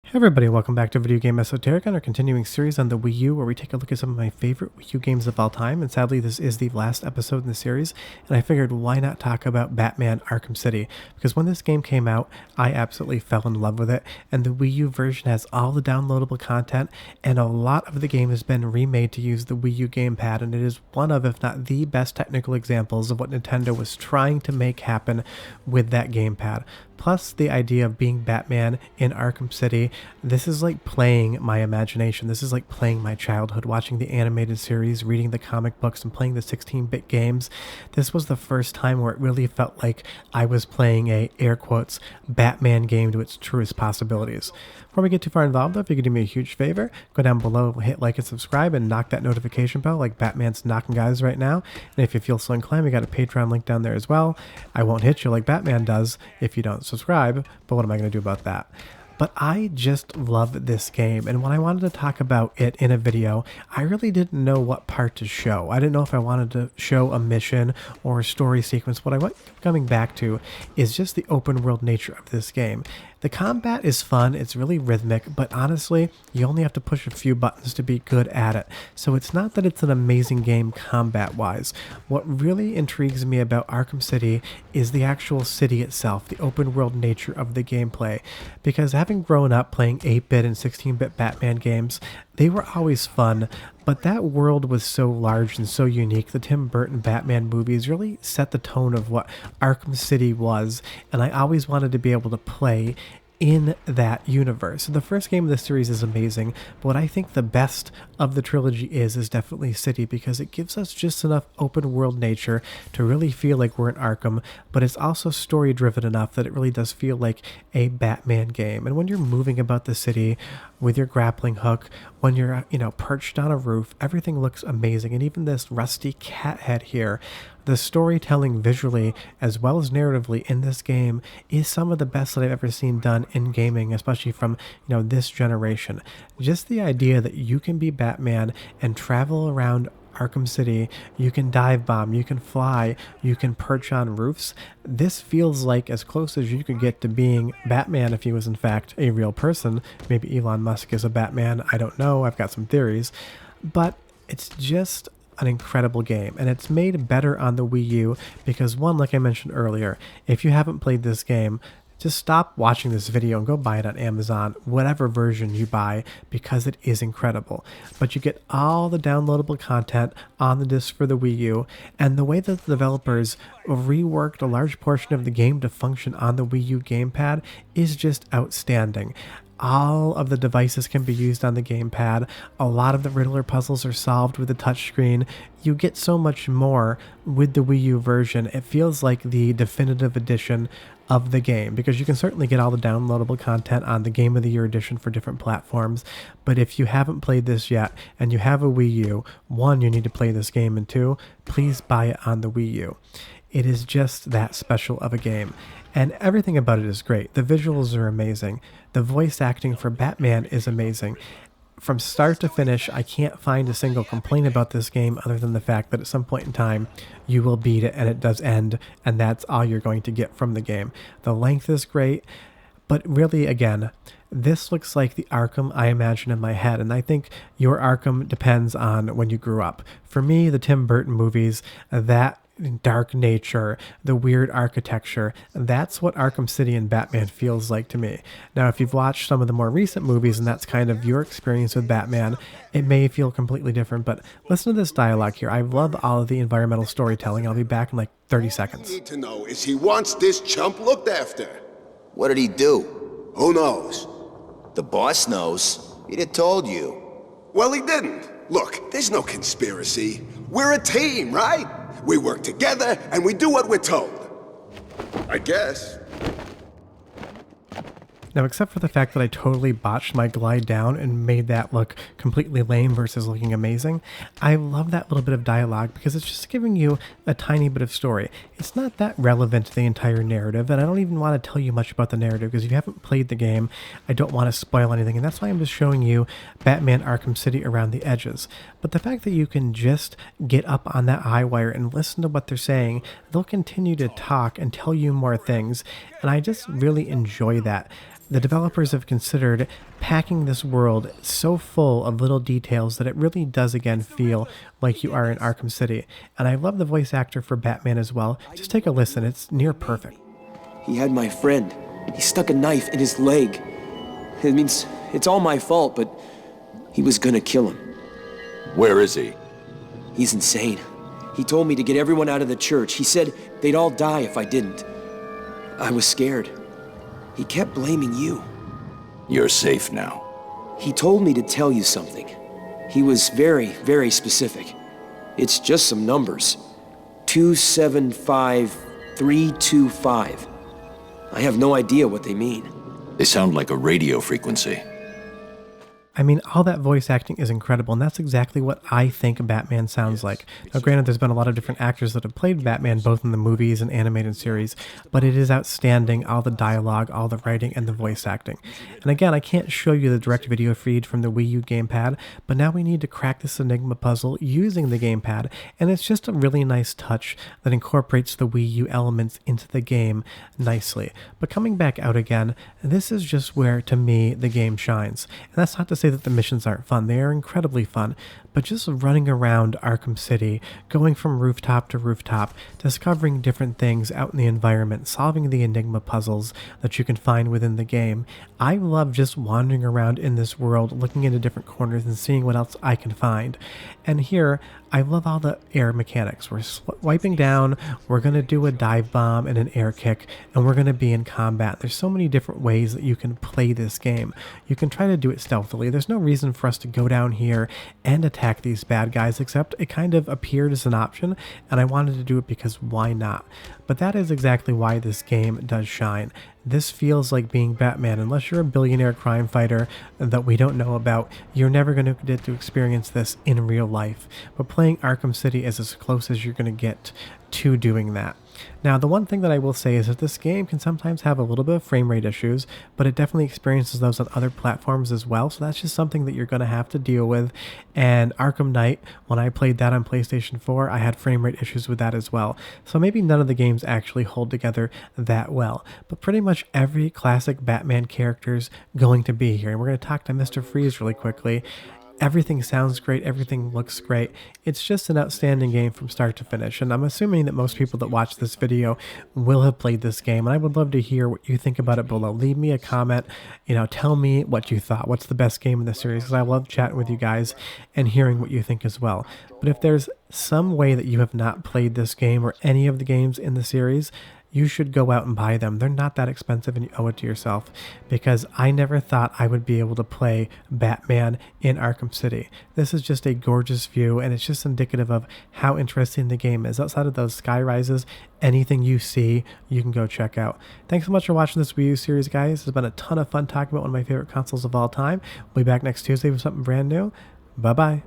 Hey everybody, welcome back to Video Game Esoterica and our continuing series on the Wii U, where we take a look at some of my favorite Wii U games of all time. And sadly, this is the last episode in the series, and I figured why not talk about Batman Arkham City, because when this game came out, I absolutely fell in love with it, and the Wii U version has all the downloadable content, and a lot of the game has been remade to use the Wii U GamePad, and it is one of, if not the best technical examples of what Nintendo was trying to make happen with that GamePad. Plus, the idea of being Batman in Arkham City, this is like playing my imagination. This is like playing my childhood, watching the animated series, reading the comic books, and playing the 16-bit games. This was the first time where it really felt like I was playing a, air quotes, Batman game to its truest possibilities. Before we get too far involved, though, if you could do me a huge favor, go down below, hit like and subscribe, and knock that notification bell like Batman's knocking guys right now. And if you feel so inclined, we got a Patreon link down there as well. I won't hit you like Batman does if you don't subscribe, but what am I going to do about that? But I just love this game, and when I wanted to talk about it in a video, I really didn't know what part to show. I didn't know if I wanted to show a mission or a story sequence. What I went coming back to is just the open world nature of this game. The combat is fun, it's really rhythmic, but honestly, you only have to push a few buttons to be good at it. So it's not that it's an amazing game combat-wise. What really intrigues me about Arkham City is the actual city itself, the open world nature of the gameplay. Because having grown up playing 8-bit and 16-bit Batman games, they were always fun, but that world was so large and so unique. The Tim Burton Batman movies really set the tone of what Arkham City was, and I always wanted to be able to play in that universe. So the first game of the series is amazing, but what I think the best of the trilogy is definitely City, because it gives us just enough open world nature to really feel like we're in Arkham, but it's also story driven enough that it really does feel like a Batman game. And when you're moving about the city with your grappling hook, when you're, perched on a roof, everything looks amazing. And even this rusty cat head here, the storytelling visually as well as narratively in this game is some of the best that I've ever seen done in gaming, especially from, this generation. Just the idea that you can be Batman and travel around Arkham City, you can dive bomb, you can fly, you can perch on roofs. This feels like as close as you could get to being Batman if he was in fact a real person. Maybe Elon Musk is a Batman, I don't know, I've got some theories. But it's just an incredible game, and it's made better on the Wii U because, one, like I mentioned earlier, if you haven't played this game, just stop watching this video and go buy it on Amazon, whatever version you buy, because it is incredible. But you get all the downloadable content on the disc for the Wii U, and the way that the developers reworked a large portion of the game to function on the Wii U GamePad is just outstanding. All of the devices can be used on the gamepad. A lot of the Riddler puzzles are solved with the touchscreen. You get so much more with the Wii U version. It feels like the definitive edition of the game, because you can certainly get all the downloadable content on the Game of the Year edition for different platforms. But if you haven't played this yet and you have a Wii U, one, you need to play this game, and two, please buy it on the Wii U. It is just that special of a game. And everything about it is great. The visuals are amazing. The voice acting for Batman is amazing. From start to finish, I can't find a single complaint about this game other than the fact that at some point in time, you will beat it and it does end, and that's all you're going to get from the game. The length is great, but really, again, this looks like the Arkham I imagine in my head, and I think your Arkham depends on when you grew up. For me, the Tim Burton movies, that dark nature, the weird architecture, that's what Arkham City and Batman feels like to me. Now, if you've watched some of the more recent movies and that's kind of your experience with Batman, it may feel completely different, but listen to this dialogue here. I love all of the environmental storytelling. I'll be back in like 30 seconds. What I need to know is he wants this chump looked after. What did he do? Who knows? The boss knows. He'd have told you. Well, he didn't. Look, there's no conspiracy. We're a team, right? We work together, and we do what we're told. I guess. Now, except for the fact that I totally botched my glide down and made that look completely lame versus looking amazing, I love that little bit of dialogue because it's just giving you a tiny bit of story. It's not that relevant to the entire narrative, and I don't even want to tell you much about the narrative because if you haven't played the game, I don't want to spoil anything, and that's why I'm just showing you Batman Arkham City around the edges. But the fact that you can just get up on that high wire and listen to what they're saying, they'll continue to talk and tell you more things, and I just really enjoy that. The developers have considered packing this world so full of little details that it really does again feel like you are in Arkham City. And I love the voice actor for Batman as well. Just take a listen, it's near perfect. He had my friend. He stuck a knife in his leg. It means it's all my fault, but he was gonna kill him. Where is he? He's insane. He told me to get everyone out of the church. He said they'd all die if I didn't. I was scared. He kept blaming you. You're safe now. He told me to tell you something. He was very, very specific. It's just some numbers. 275325. I have no idea what they mean. They sound like a radio frequency. I mean, all that voice acting is incredible, and that's exactly what I think Batman sounds like. Now, granted, there's been a lot of different actors that have played Batman, both in the movies and animated series, but it is outstanding, all the dialogue, all the writing, and the voice acting. And again, I can't show you the direct video feed from the Wii U GamePad, but now we need to crack this Enigma puzzle using the GamePad, and it's just a really nice touch that incorporates the Wii U elements into the game nicely. But coming back out again, this is just where, to me, the game shines. And that's not to say that the missions aren't fun. They are incredibly fun, but just running around Arkham City, going from rooftop to rooftop, discovering different things out in the environment, solving the Enigma puzzles that you can find within the game. I love just wandering around in this world, looking into different corners and seeing what else I can find. And here, I love all the air mechanics. We're wiping down, we're going to do a dive bomb and an air kick, and we're going to be in combat. There's so many different ways that you can play this game. You can try to do it stealthily. There's no reason for us to go down here and attack these bad guys, except it kind of appeared as an option, and I wanted to do it because why not? But that is exactly why this game does shine. This feels like being Batman. Unless you're a billionaire crime fighter that we don't know about, you're never going to get to experience this in real life. But playing Arkham City is as close as you're going to get to doing that. Now, the one thing that I will say is that this game can sometimes have a little bit of frame rate issues, but it definitely experiences those on other platforms as well, so that's just something that you're going to have to deal with. And Arkham Knight, when I played that on PlayStation 4, I had frame rate issues with that as well. So maybe none of the games actually hold together that well, but pretty much every classic Batman character's going to be here. And we're going to talk to Mr. Freeze really quickly. Everything sounds great, everything looks great. It's just an outstanding game from start to finish, and I'm assuming that most people that watch this video will have played this game, and I would love to hear what you think about it below. Leave me a comment, tell me what you thought. What's the best game in the series? Because I love chatting with you guys and hearing what you think as well. But if there's some way that you have not played this game or any of the games in the series, you should go out and buy them. They're not that expensive and you owe it to yourself, because I never thought I would be able to play Batman in Arkham City. This is just a gorgeous view, and it's just indicative of how interesting the game is. Outside of those sky rises, anything you see, you can go check out. Thanks so much for watching this Wii U series, guys. It's been a ton of fun talking about one of my favorite consoles of all time. We'll be back next Tuesday with something brand new. Bye-bye.